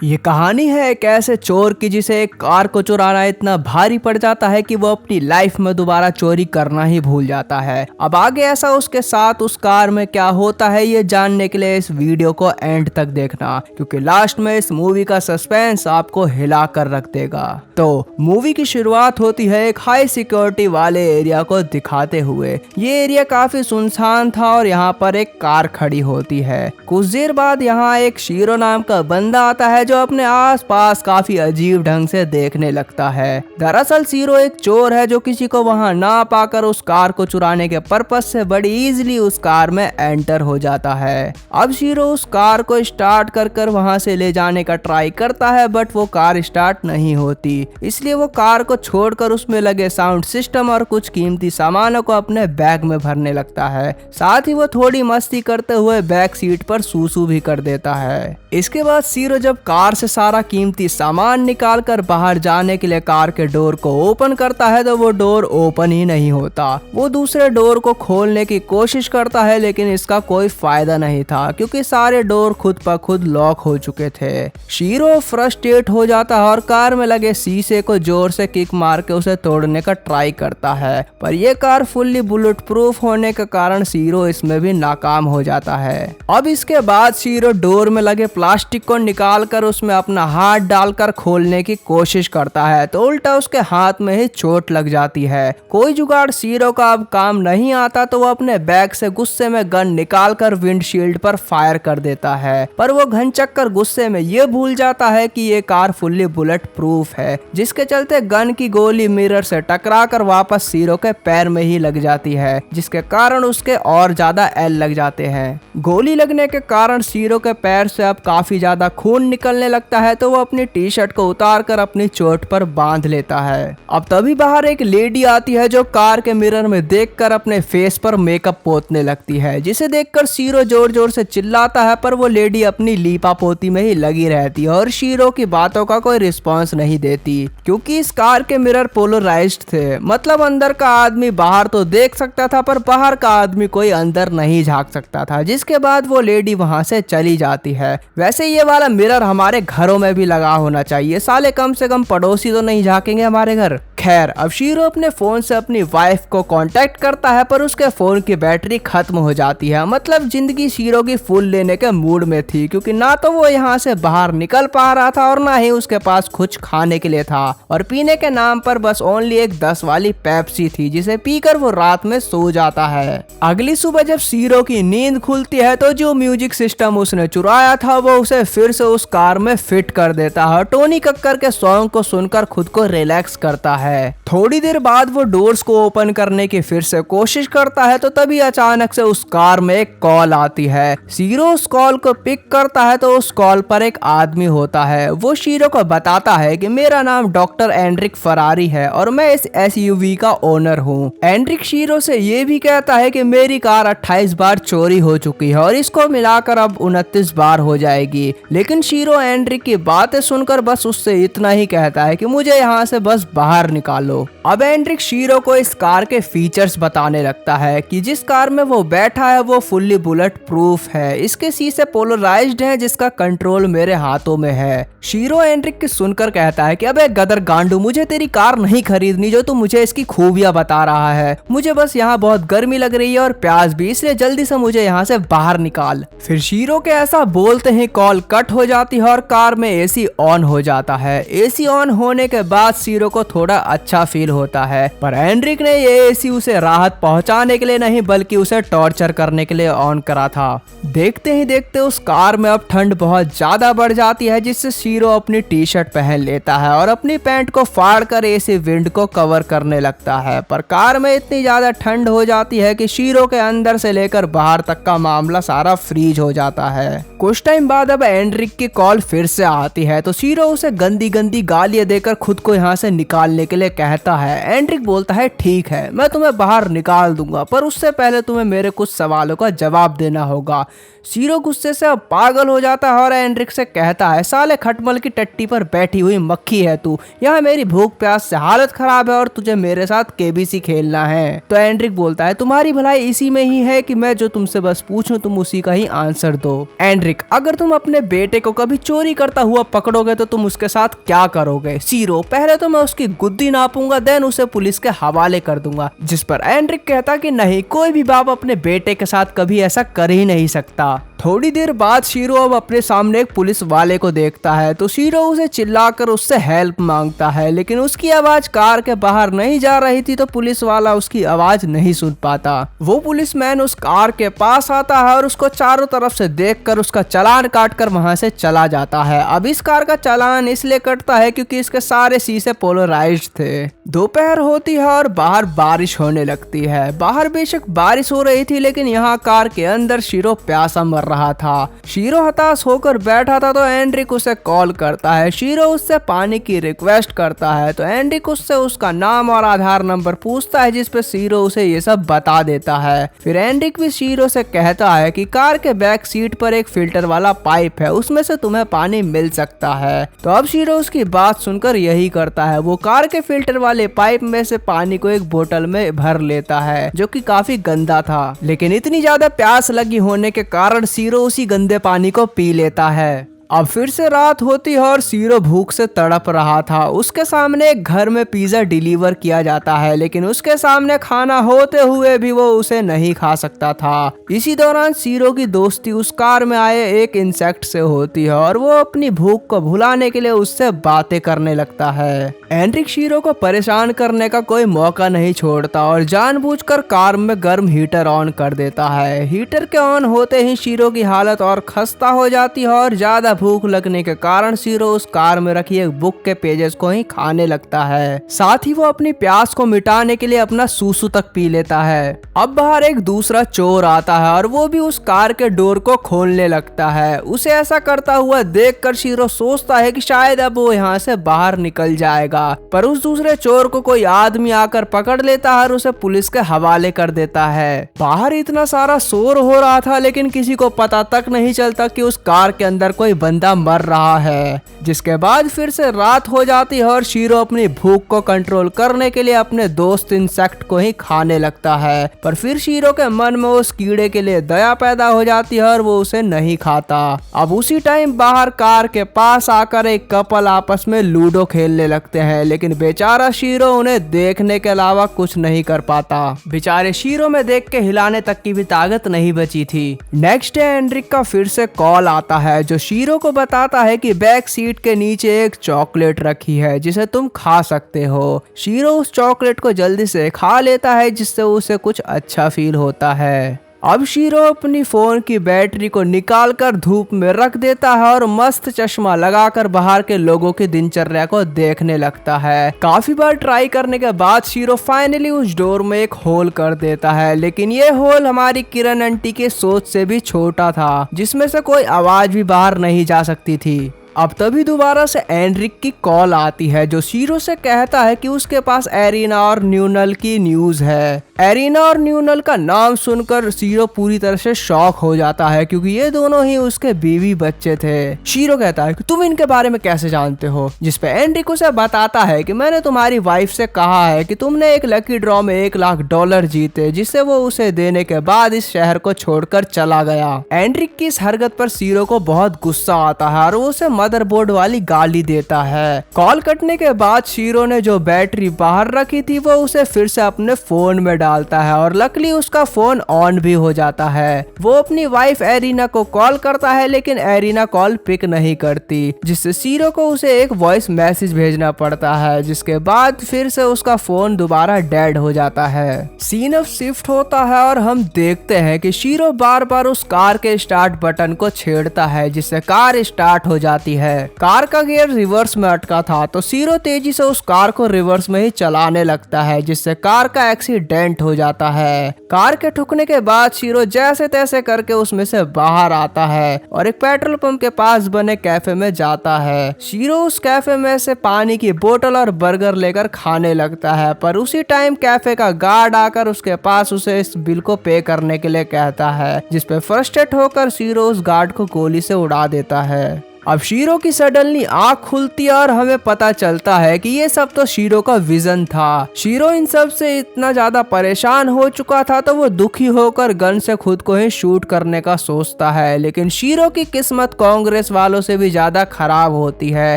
ये कहानी है एक ऐसे चोर की जिसे एक कार को चुराना इतना भारी पड़ जाता है कि वो अपनी लाइफ में दोबारा चोरी करना ही भूल जाता है। अब आगे ऐसा उसके साथ उस कार में क्या होता है ये जानने के लिए इस वीडियो को एंड तक देखना, क्योंकि लास्ट में इस मूवी का सस्पेंस आपको हिला कर रख देगा। तो मूवी की शुरुआत होती है एक हाई सिक्योरिटी वाले एरिया को दिखाते हुए। ये एरिया काफी सुनसान था और यहाँ पर एक कार खड़ी होती है। कुछ देर बाद यहाँ एक शीरो नाम का बंदा आता है जो अपने आसपास काफी अजीब ढंग से देखने लगता है। दरअसल शीरो एक चोर है जो किसी को वहां ना पाकर उस कार को चुराने के पर्पस से बड़ी इजीली उस कार में एंटर हो जाता है। अब शीरो उस कार को स्टार्ट कर वहां से ले जाने का ट्राई करता है, बट वो कार स्टार्ट नहीं होती। इसलिए वो कार को छोड़कर उसमें लगे साउंड सिस्टम और कुछ कीमती सामानों को अपने बैग में भरने लगता है। साथ ही वो थोड़ी मस्ती करते हुए बैक सीट पर सूसू भी कर देता है। इसके बाद शीरो जब कार से सारा कीमती सामान निकाल कर बाहर जाने के लिए कार के डोर को ओपन करता है तो वो डोर ओपन ही नहीं होता। वो दूसरे डोर को खोलने की कोशिश करता है, लेकिन इसका कोई फायदा नहीं था क्योंकि सारे डोर खुद पर खुद लॉक हो चुके थे। शीरो फ्रस्ट्रेट हो जाता है और कार में लगे शीशे को जोर से किक मार के उसे तोड़ने का ट्राई करता है, पर यह कार फुल्ली बुलेट प्रूफ होने के कारण शीरो इसमें भी नाकाम हो जाता है। अब इसके बाद शीरो डोर में लगे प्लास्टिक को निकाल कर उसमें अपना हाथ डालकर खोलने की कोशिश करता है, तो उल्टा उसके हाथ में ही चोट लग जाती है। कोई जुगाड़ शीरो का अब काम नहीं आता, तो वो अपने बैग से गुस्से में गन निकाल कर विंडशील्ड पर फायर कर देता है, पर वो घनचक्कर गुस्से में ये भूल जाता है कि ये कार फुल्ली बुलेट प्रूफ है, जिसके चलते गन की गोली मिरर से टकरा कर वापस शीरो के पैर में ही लग जाती है, जिसके कारण उसके और ज्यादा एल लग जाते हैं। गोली लगने के कारण शीरो के पैर से अब काफी ज्यादा खून निकलने लगता है, तो वो अपनी टी शर्ट को उतार कर अपनी चोट पर बांध लेता है। अब तभी बाहर एक लेडी आती है जो कार के मिरर में देखकर अपने फेस पर मेकअप पोतने लगती है, जिसे देखकर शीरो जोर जोर से चिल्लाता है, पर वो लेडी अपनी लीपा पोती में ही लगी रहती है और शीरो की बातों का कोई रिस्पॉन्स नहीं देती, क्योंकि इस कार के मिरर पोलराइज्ड थे। मतलब अंदर का आदमी बाहर तो देख सकता था, पर बाहर का आदमी कोई अंदर नहीं झांक सकता था। जिसके बाद वो लेडी वहां से चली जाती है। वैसे ये वाला मिरर हमारे घरों में भी लगा होना चाहिए, साले कम से कम पड़ोसी तो नहीं झांकेंगे हमारे घर। खैर, अब शीरो अपने फोन से अपनी वाइफ को कांटेक्ट करता है, पर उसके फोन की बैटरी खत्म हो जाती है। मतलब जिंदगी शीरो की फुल लेने के मूड में थी, क्योंकि ना तो वो यहाँ से बाहर निकल पा रहा था और ना ही उसके पास कुछ खाने के लिए था, और पीने के नाम पर बस ओनली एक 10 वाली पेप्सी थी, जिसे पीकर वो रात में सो जाता है। अगली सुबह जब शीरो की नींद खुलती है तो जो म्यूजिक सिस्टम उसने चुराया था वो उसे फिर से उस कार में फिट कर देता है। टोनी कक्कर के सॉन्ग को सुनकर खुद को रिलैक्स करता है। थोड़ी देर बाद वो डोर्स को ओपन करने की फिर से कोशिश करता है, तो तभी अचानक से उस कार में एक कॉल आती है। शीरो उस कॉल को पिक करता है, तो उस कॉल पर एक आदमी होता है। वो शीरो को बताता है कि मेरा नाम डॉक्टर एंड्रिक फरारी है और मैं इस एसयूवी का ओनर हूँ। एंड्रिक शीरो से ये भी कहता है कि मेरी कार 28 बार चोरी हो चुकी है और इसको मिलाकर अब 29 बार हो जाएगी। लेकिन शीरो एंड्रिक की बातें सुनकर बस उससे इतना ही कहता है कि मुझे यहाँ से बस बाहर निकालो। अब एंड्रिक शीरो को इस कार के फीचर्स बताने लगता है कि जिस कार में वो बैठा है वो फुल्ली बुलेट प्रूफ है, इसके शीशे पोलराइज्ड हैं, जिसका कंट्रोल मेरे हाथों में है। शीरो एंड्रिक की सुनकर कहता है कि अबे गदर गांडू, मुझे तेरी कार नहीं खरीदनी जो तू मुझे इसकी खूबियां बता रहा है। मुझे बस यहाँ बहुत गर्मी लग रही है और प्यास भी, इसलिए जल्दी से मुझे यहाँ से बाहर निकाल। फिर शीरो के ऐसा बोलते ही कॉल कट हो जाती है और कार में एसी ऑन हो जाता है। एसी ऑन होने के बाद शीरो को थोड़ा अच्छा फील होता है, पर एंड्रिक ने ये एसी उसे राहत पहुंचाने के लिए नहीं बल्कि उसे टॉर्चर करने के लिए ऑन करा था। देखते ही देखते उस कार में अब ठंड बहुत ज्यादा बढ़ जाती है, जिससे शीरो अपनी टी शर्ट पहन लेता है और अपनी पैंट को फाड़ कर एसी विंड को कवर करने लगता है। पर कार में इतनी ज्यादा ठंड हो जाती है कि शीरो के अंदर से लेकर बाहर तक का मामला सारा फ्रीज हो जाता है। कुछ टाइम बाद अब एंड्रिक की कॉल फिर से आती है, तो शीरो उसे गंदी गंदी गालियां देकर खुद को यहाँ से निकालने के लिए कहता है। एंड्रिक बोलता है ठीक है, मैं तुम्हें बाहर निकाल दूंगा, पर उससे पहले तुम्हें मेरे कुछ सवालों का जवाब देना होगा। शीरो गुस्से से अब पागल हो जाता है और एंड्रिक से कहता है साले खटमल की टट्टी पर बैठी हुई मक्खी है तू, यहाँ मेरी भूख प्यास से हालत खराब है और तुझे मेरे साथ केबीसी खेलना है। तो एंड्रिक बोलता है तुम्हारी भलाई इसी में ही है कि मैं जो तुमसे बस पूछूं तुम उसी का ही आंसर दो। एंड्रिक, अगर तुम अपने बेटे को कभी चोरी करता हुआ पकड़ोगे तो तुम उसके साथ क्या करोगे? शीरो, पहले तो मैं उसकी गुद्दी नापूंगा, देन उसे पुलिस के हवाले कर दूंगा। जिस पर एंड्रिक कहता कि नहीं, कोई भी बाप अपने बेटे के साथ कभी ऐसा कर ही नहीं सकता। थोड़ी देर बाद शीरो अब अपने सामने एक पुलिस वाले को देखता है तो शीरो उसे चिल्लाकर उससे हेल्प मांगता है, लेकिन उसकी आवाज कार के बाहर नहीं जा रही थी तो पुलिस वाला उसकी आवाज नहीं सुन पाता। वो पुलिसमैन उस कार के पास आता है और उसको चारों तरफ से देखकर उसका चालान काटकर वहां से चला जाता है। अब इस कार का चालान इसलिए कटता है क्योंकि इसके सारे शीशे पोलराइज्ड थे। दोपहर होती है और बाहर बारिश होने लगती है। बाहर बेशक बारिश हो रही थी लेकिन यहाँ कार के अंदर शीरो प्यासा मर रहा था। शीरो हताश होकर बैठा था तो एंड्रिक उसे कॉल करता है। शीरो उससे पानी की रिक्वेस्ट करता है तो एंड्रिक उससे उसका नाम और आधार नंबर पूछता है, जिस पे शीरो उसे ये सब बता देता है। फिर एंड्रिक भी शीरो से कहता है कि कार के बैक सीट पर एक फिल्टर वाला पाइप है, उसमें से तुम्हें पानी मिल सकता है। तो अब शीरो उसकी बात सुनकर यही करता है, वो कार के फिल्टर वाले पाइप में से पानी को एक बोतल में भर लेता है जो कि काफी गंदा था, लेकिन इतनी ज्यादा प्यास लगी होने के कारण शीरो उसी गंदे पानी को पी लेता है। अब फिर से रात होती है और शीरो भूख से तड़प रहा था। उसके सामने एक घर में पिज्जा डिलीवर किया जाता है, लेकिन उसके सामने खाना होते हुए भी वो उसे नहीं खा सकता था। इसी दौरान शीरो की दोस्ती उस कार में आए एक इंसेक्ट से होती है और वो अपनी भूख को भुलाने के लिए उससे बातें करने लगता है। एंड्रिक शीरो को परेशान करने का कोई मौका नहीं छोड़ता और जानबूझकर कार में गर्म हीटर ऑन कर देता है। हीटर के ऑन होते ही शीरो की हालत और खस्ता हो जाती है और ज्यादा भूख लगने के कारण शीरो उस कार में रखी एक बुक के पेजेस को ही खाने लगता है। साथ ही वो अपनी प्यास को मिटाने के लिए अपना सूसू तक पी लेता है। अब बाहर एक दूसरा चोर आता है और वो भी उस कार के डोर को खोलने लगता है। उसे ऐसा करता हुआ देखकर शीरो सोचता है कि शायद अब वो यहाँ से बाहर निकल जाएगा, पर उस दूसरे चोर को कोई आदमी आकर पकड़ लेता है और उसे पुलिस के हवाले कर देता है। बाहर इतना सारा शोर हो रहा था लेकिन किसी को पता तक नहीं चलता कि उस कार के अंदर कोई बंदा मर रहा है। जिसके बाद फिर से रात हो जाती है और शीरो अपनी भूख को कंट्रोल करने के लिए अपने दोस्त इंसेक्ट को ही खाने लगता है, पर फिर शीरो के मन में उस कीड़े के लिए दया पैदा हो जाती है और वो उसे नहीं खाता। अब उसी टाइम बाहर कार के पास आकर एक कपल आपस में लूडो खेलने लगते हैं, लेकिन बेचारा शीरो उन्हें देखने के अलावा कुछ नहीं कर पाता। बेचारे शीरो में देख के हिलाने तक की भी ताकत नहीं बची थी। नेक्स्ट डे एंड्रिक का फिर से कॉल आता है जो शीरो को बताता है कि बैक सीट के नीचे एक चॉकलेट रखी है जिसे तुम खा सकते हो। शीरो उस चॉकलेट को जल्दी से खा लेता है जिससे उसे कुछ अच्छा फील होता है। अब शीरो अपनी फोन की बैटरी को निकालकर धूप में रख देता है और मस्त चश्मा लगाकर बाहर के लोगों की दिनचर्या को देखने लगता है। काफी बार ट्राई करने के बाद शीरो फाइनली उस डोर में एक होल कर देता है, लेकिन ये होल हमारी किरण आंटी के सोच से भी छोटा था, जिसमें से कोई आवाज भी बाहर नहीं जा सकती थी। अब तभी दोबारा से एंड्रिक की कॉल आती है जो शीरो से कहता है कि उसके पास एरिना और न्यूनल की न्यूज है। एरिना और न्यूनल का नाम सुनकर शीरो पूरी तरह से शॉक हो जाता है क्योंकि ये दोनों ही उसके बीवी बच्चे थे। शीरो कहता है कि तुम इनके बारे में कैसे जानते हो, जिसपे एंड्रिक उसे बताता है कि मैंने तुम्हारी वाइफ से कहा है कि तुमने एक लकी ड्रॉ में $1,00,000 जीते, जिससे वो उसे देने के बाद इस शहर को छोड़कर चला गया। एंड्रिक की इस हरकत पर शीरो को बहुत गुस्सा आता है और उसे मदरबोर्ड वाली गाली देता है। कॉल कटने के बाद शीरो ने जो बैटरी बाहर रखी थी वो उसे फिर से अपने फोन में डालता है और लकली उसका फोन ऑन भी हो जाता है। वो अपनी वाइफ एरिना को कॉल करता है लेकिन एरिना कॉल पिक नहीं करती, जिससे शीरो को उसे एक वॉइस मैसेज भेजना पड़ता है, जिसके बाद फिर से उसका फोन दोबारा डेड हो जाता है। सीन अब शिफ्ट होता है और हम देखते हैं कि शीरो बार बार उस कार के स्टार्ट बटन को छेड़ता है जिससे कार स्टार्ट हो जाती है। कार का गियर रिवर्स में अटका था तो शीरो तेजी से उस कार को रिवर्स में ही चलाने लगता है, जिससे कार का एक्सीडेंट हो जाता है। कार के ठुकने के बाद शीरो जैसे तैसे करके उसमें से बाहर आता है और एक पेट्रोल पंप के पास बने कैफे में जाता है। शीरो उस कैफे में से पानी की बोतल और बर्गर लेकर खाने लगता है, पर उसी टाइम कैफे का गार्ड आकर उसके पास उसे इस बिल को पे करने के लिए कहता है, जिसपे फ्रस्ट्रेट होकर शीरो उस गार्ड को गोली से उड़ा देता है। अब शीरो की सडनली आंख खुलती है और हमें पता चलता है कि ये सब तो शीरो का विजन था। शीरो इन सब से इतना ज्यादा परेशान हो चुका था तो वो दुखी होकर गन से खुद को ही शूट करने का सोचता है, लेकिन शीरो की किस्मत कांग्रेस वालों से भी ज्यादा खराब होती है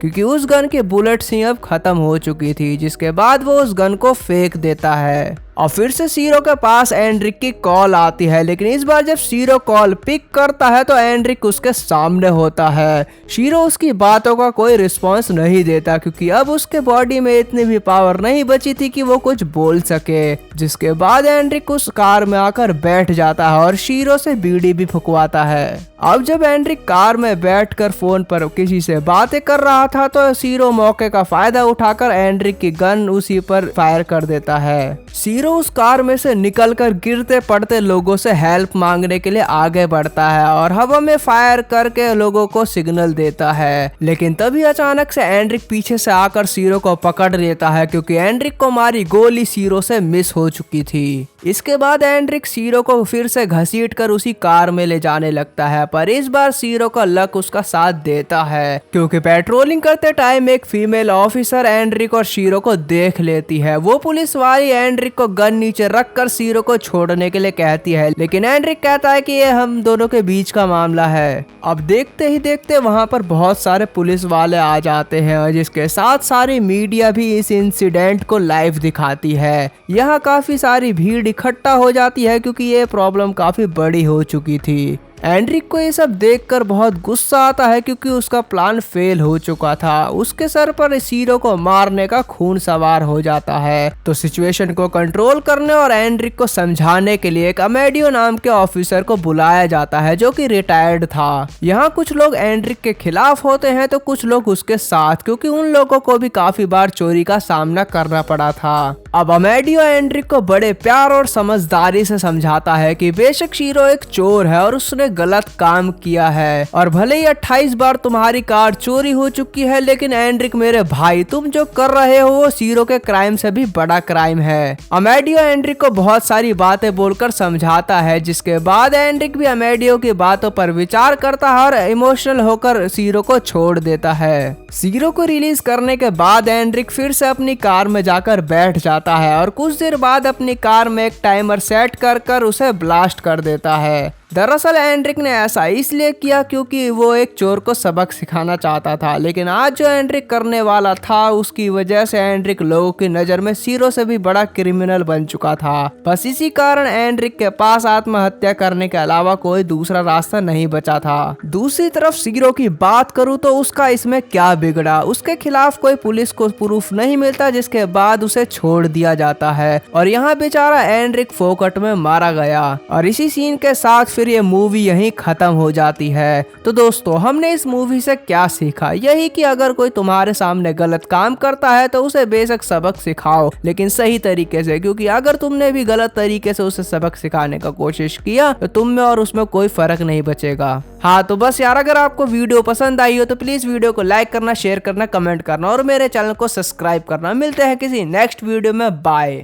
क्योंकि उस गन की बुलेट्स ही अब खत्म हो चुकी थी, जिसके बाद वो उस गन को फेंक देता है। और फिर से शीरो के पास एंड्रिक की कॉल आती है, लेकिन इस बार जब शीरो कॉल पिक करता है तो एंड्रिक उसके सामने होता है। शीरो उसकी बातों का कोई रिस्पॉन्स नहीं देता क्योंकि अब उसके बॉडी में इतनी भी पावर नहीं बची थी कि वो कुछ बोल सके, जिसके बाद एंड्रिक उस कार में आकर बैठ जाता है और शीरो से बीड़ी भी फुकवाता है। अब जब एंड्रिक कार में बैठकर फोन पर किसी से बातें कर रहा था तो शीरो मौके का फायदा उठाकर एंड्रिक की गन उसी पर फायर कर देता है। शीरो उस कार में से निकलकर गिरते पड़ते लोगों से हेल्प मांगने के लिए आगे बढ़ता है और हवा में फायर करके लोगों को सिग्नल देता है, लेकिन तभी अचानक से एंड्रिक पीछे से आकर शीरो को पकड़ लेता है क्योंकि एंड्रिक को मारी गोली शीरो से मिस हो चुकी थी। इसके बाद एंड्रिक शीरो को फिर से घसीट कर उसी कार में ले जाने लगता है, पर इस बार शीरो का लक उसका साथ देता है क्योंकि पेट्रोलिंग करते टाइम एक फीमेल ऑफिसर एंड्रिक और शीरो को देख लेती है। वो पुलिस वाली एंड्रिक को गन नीचे रखकर शीरो को छोड़ने के लिए कहती है, लेकिन एंड्रिक कहता है कि ये हम दोनों के बीच का मामला है। अब देखते ही देखते वहाँ पर बहुत सारे पुलिस वाले आ जाते हैं और जिसके साथ सारी मीडिया भी इस इंसिडेंट को लाइव दिखाती है। यहाँ काफी सारी भीड़ इकट्ठा हो जाती है क्योंकि ये प्रॉब्लम काफी बड़ी हो चुकी थी। एंड्रिक को ये सब देखकर बहुत गुस्सा आता है क्योंकि उसका प्लान फेल हो चुका था। उसके सर पर शीरो को मारने का खून सवार हो जाता है, तो सिचुएशन को कंट्रोल करने और एंड्रिक को समझाने के लिए एक अमेडियो नाम के ऑफिसर को बुलाया जाता है जो कि रिटायर्ड था। यहाँ कुछ लोग एंड्रिक के खिलाफ होते हैं तो कुछ लोग उसके साथ, क्योंकि उन लोगों को भी काफी बार चोरी का सामना करना पड़ा था। अब अमेडियो एंड्रिक को बड़े प्यार और समझदारी से समझाता है कि बेशक शीरो एक चोर है और उसने गलत काम किया है, और भले ही 28 बार तुम्हारी कार चोरी हो चुकी है, लेकिन एंड्रिक मेरे भाई तुम जो कर रहे हो वो शीरो के क्राइम से भी बड़ा क्राइम है। अमेडियो एंड्रिक को बहुत सारी बातें बोलकर समझाता है, जिसके बाद एंड्रिक भी अमेडियो की बातों पर विचार करता है और इमोशनल होकर शीरो को छोड़ देता है। शीरो को रिलीज करने के बाद एंड्रिक फिर से अपनी कार में जाकर बैठ जाता है और कुछ देर बाद अपनी कार में एक टाइमर सेट कर उसे ब्लास्ट कर देता है। दरअसल एंड्रिक ने ऐसा इसलिए किया क्योंकि वो एक चोर को सबक सिखाना चाहता था, लेकिन आज जो एंड्रिक करने वाला था उसकी वजह से एंड्रिक लोगों की नजर में शीरो से भी बड़ा क्रिमिनल बन चुका था। बस इसी कारण एंड्रिक के पास आत्महत्या करने के अलावा कोई दूसरा रास्ता नहीं बचा था। दूसरी तरफ शीरो की बात करूँ तो उसका इसमें क्या बिगड़ा। उसके खिलाफ कोई पुलिस को प्रूफ नहीं मिलता, जिसके बाद उसे छोड़ दिया जाता है और यहाँ बेचारा एंड्रिक फोकट में मारा गया। और इसी सीन के साथ फिर ये मूवी यहीं खत्म हो जाती है। तो दोस्तों हमने इस मूवी से क्या सीखा, यही कि अगर कोई तुम्हारे सामने गलत काम करता है तो उसे बेशक सबक सिखाओ, लेकिन सही तरीके से, क्योंकि अगर तुमने भी गलत तरीके से उसे सबक सिखाने का कोशिश किया तो तुम में और उसमें कोई फर्क नहीं बचेगा। हाँ तो बस यार, अगर आपको वीडियो पसंद आई हो तो प्लीज वीडियो को लाइक करना, शेयर करना, कमेंट करना और मेरे चैनल को सब्सक्राइब करना। मिलते हैं किसी नेक्स्ट वीडियो में, बाय।